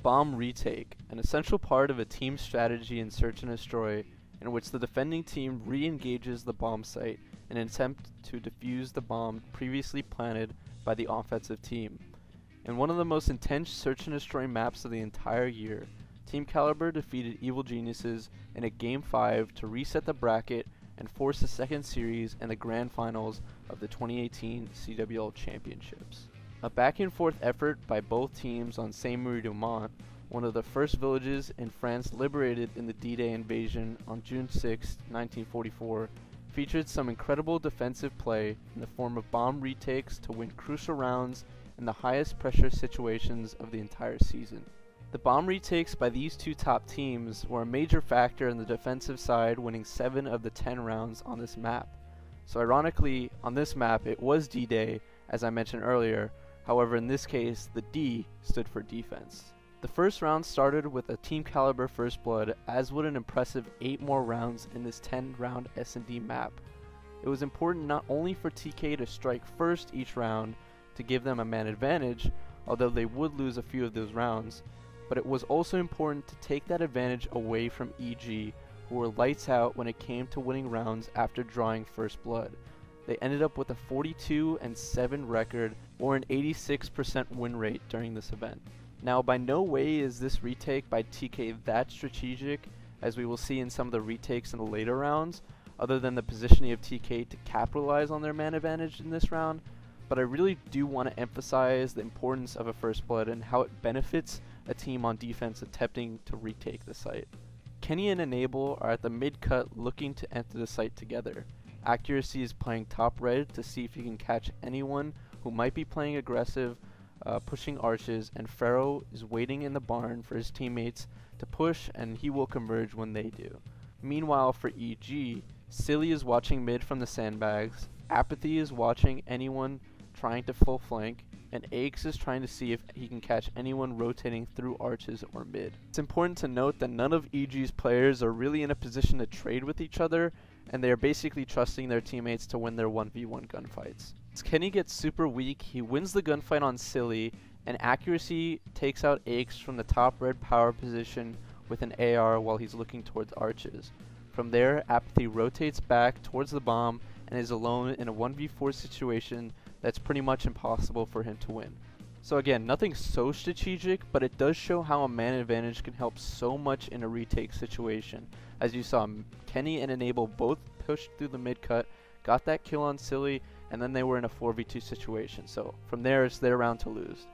Bomb Retake, an essential part of a team's strategy in Search and Destroy, in which the defending team re-engages the bomb site in an attempt to defuse the bomb previously planted by the offensive team. In one of the most intense Search and Destroy maps of the entire year, Team Caliber defeated Evil Geniuses in a Game 5 to reset the bracket and force the second series and the grand finals of the 2018 CWL Championships. A back-and-forth effort by both teams on Saint-Marie-du-Mont, one of the first villages in France liberated in the D-Day invasion on June 6, 1944, featured some incredible defensive play in the form of bomb retakes to win crucial rounds in the highest pressure situations of the entire season. The bomb retakes by these two top teams were a major factor in the defensive side winning 7 of the 10 rounds on this map. So ironically, on this map it was D-Day, as I mentioned earlier. However, in this case, the D stood for defense. The first round started with a Team Caliber first blood, as would an impressive 8 more rounds in this 10-round S&D map. It was important not only for TK to strike first each round to give them a man advantage, although they would lose a few of those rounds, but it was also important to take that advantage away from EG, who were lights out when it came to winning rounds after drawing first blood. They ended up with a 42-7 record, or an 86% win rate during this event. Now, by no way is this retake by TK that strategic, as we will see in some of the retakes in the later rounds, other than the positioning of TK to capitalize on their man advantage in this round, but I really do want to emphasize the importance of a first blood and how it benefits a team on defense attempting to retake the site. Kenny and Enable are at the mid-cut looking to enter the site together. Accuracy is playing top red to see if he can catch anyone who might be playing aggressive, pushing arches, and Pharaoh is waiting in the barn for his teammates to push, and he will converge when they do. Meanwhile, for EG, Silly is watching mid from the sandbags, Apathy is watching anyone trying to full flank, and Aches is trying to see if he can catch anyone rotating through arches or mid. It's important to note that none of EG's players are really in a position to trade with each other, and they are basically trusting their teammates to win their 1v1 gunfights. As Kenny gets super weak, he wins the gunfight on Silly, and Accuracy takes out Aches from the top red power position with an AR while he's looking towards arches. From there, Apathy rotates back towards the bomb and is alone in a 1v4 situation that's pretty much impossible for him to win. So again, nothing so strategic, but it does show how a man advantage can help so much in a retake situation. As you saw, Kenny and Enable both pushed through the mid-cut, got that kill on Silly, and then they were in a 4v2 situation. So from there, it's their round to lose.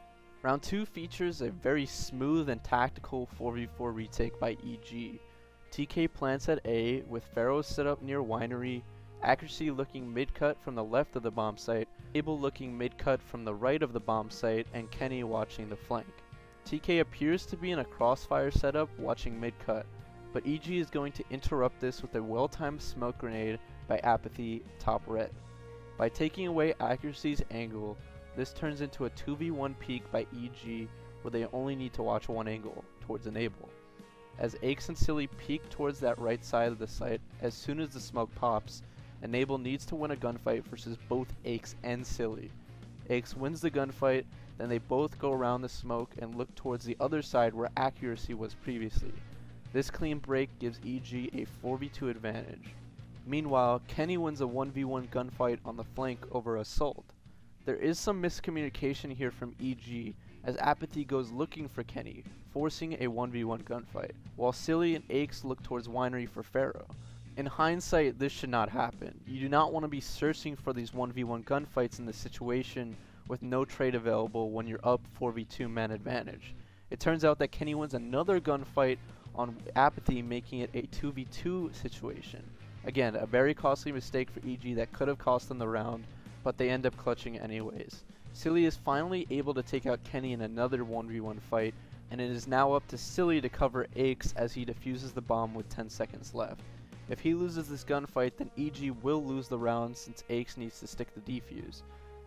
Round 2 features a very smooth and tactical 4v4 retake by EG. TK plants at A with Pharaoh set up near Winery, Accuracy looking mid-cut from the left of the bomb site, Enable looking mid-cut from the right of the bomb site, and Kenny watching the flank. TK appears to be in a crossfire setup watching mid-cut, but EG is going to interrupt this with a well-timed smoke grenade by Apathy top red. By taking away Accuracy's angle, this turns into a 2v1 peek by EG where they only need to watch one angle, towards Enable. As Aches and Silly peek towards that right side of the site, as soon as the smoke pops, Enable needs to win a gunfight versus both Aches and Silly. Aches wins the gunfight, then they both go around the smoke and look towards the other side where Accuracy was previously. This clean break gives EG a 4v2 advantage. Meanwhile, Kenny wins a 1v1 gunfight on the flank over Assault. There is some miscommunication here from EG, as Apathy goes looking for Kenny, forcing a 1v1 gunfight, while Silly and Aches look towards Winery for Pharaoh. In hindsight, this should not happen. You do not want to be searching for these 1v1 gunfights in this situation with no trade available when you're up 4v2 man advantage. It turns out that Kenny wins another gunfight on Apathy, making it a 2v2 situation. Again, a very costly mistake for EG that could have cost them the round, but they end up clutching anyways. Silly is finally able to take out Kenny in another 1v1 fight, and it is now up to Silly to cover Aches as he defuses the bomb with 10 seconds left. If he loses this gunfight, then EG will lose the round since Aches needs to stick the defuse.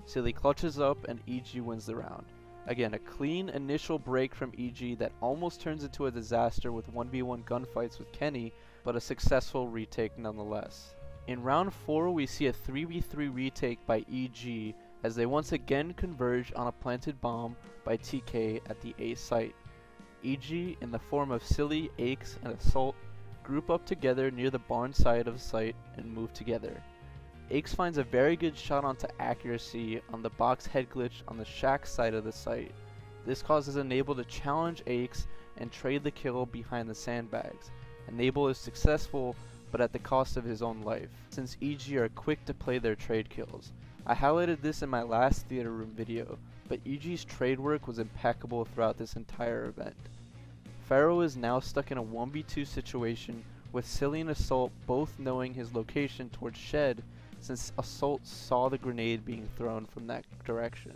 Silly clutches up and EG wins the round. Again, a clean initial break from EG that almost turns into a disaster with 1v1 gunfights with Kenny, but a successful retake nonetheless. In round 4, we see a 3v3 retake by EG as they once again converge on a planted bomb by TK at the A site. EG, in the form of Silly, Aches, and Assault, group up together near the barn side of the site and move together. Aches finds a very good shot onto accuracy on the box head glitch on the shack side of the site. This causes Enable to challenge Aches and trade the kill behind the sandbags. Enable is successful, but at the cost of his own life, since EG are quick to play their trade kills. I highlighted this in my last theater room video, but EG's trade work was impeccable throughout this entire event. Pharaoh is now stuck in a 1v2 situation with Silly and Assault both knowing his location towards Shed, since Assault saw the grenade being thrown from that direction.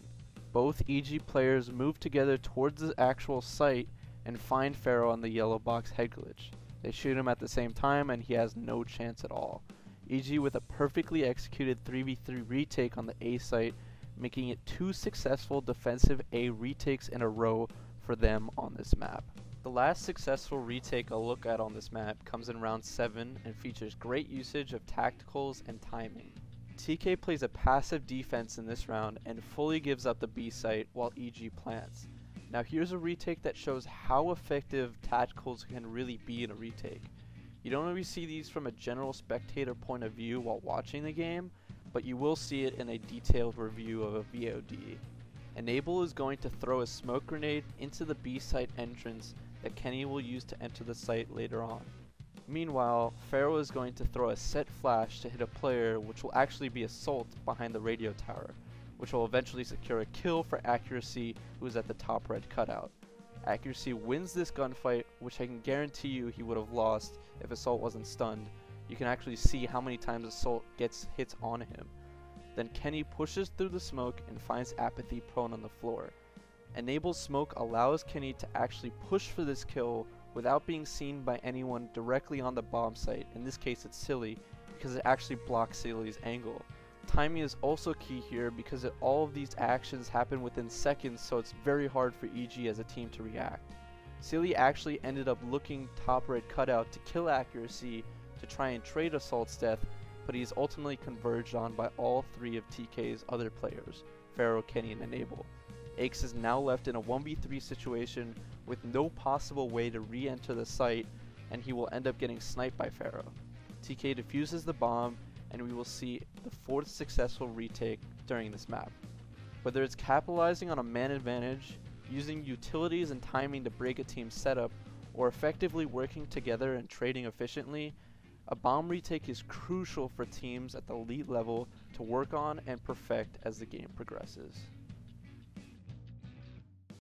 Both EG players move together towards the actual site and find Pharaoh on the yellow box head glitch. They shoot him at the same time and he has no chance at all. EG with a perfectly executed 3v3 retake on the A site, making it 2 successful defensive A retakes in a row for them on this map. The last successful retake I'll look at on this map comes in round 7 and features great usage of tacticals and timing. TK plays a passive defense in this round and fully gives up the B site while EG plants. Now here's a retake that shows how effective tacticals can really be in a retake. You don't always see these from a general spectator point of view while watching the game, but you will see it in a detailed review of a VOD. Enable is going to throw a smoke grenade into the B site entrance that Kenny will use to enter the site later on. Meanwhile, Pharaoh is going to throw a set flash to hit a player, which will actually be Assault behind the radio tower, which will eventually secure a kill for Accuracy, who is at the top red cutout. Accuracy wins this gunfight, which I can guarantee you he would have lost if Assault wasn't stunned. You can actually see how many times Assault gets hits on him. Then Kenny pushes through the smoke and finds Apathy prone on the floor. Enable's smoke allows Kenny to actually push for this kill without being seen by anyone directly on the bomb site. In this case it's Silly, because it actually blocks Silly's angle. Timing is also key here because all of these actions happen within seconds, so it's very hard for EG as a team to react. Silly actually ended up looking top red cutout to kill Accuracy to try and trade Assault's death, but he's ultimately converged on by all 3 of TK's other players, Pharaoh, Kenny, and Enable. Aches is now left in a 1v3 situation with no possible way to re-enter the site, and he will end up getting sniped by Pharaoh. TK defuses the bomb, and we will see the 4th successful retake during this map. Whether it's capitalizing on a man advantage, using utilities and timing to break a team's setup, or effectively working together and trading efficiently, a bomb retake is crucial for teams at the elite level to work on and perfect as the game progresses.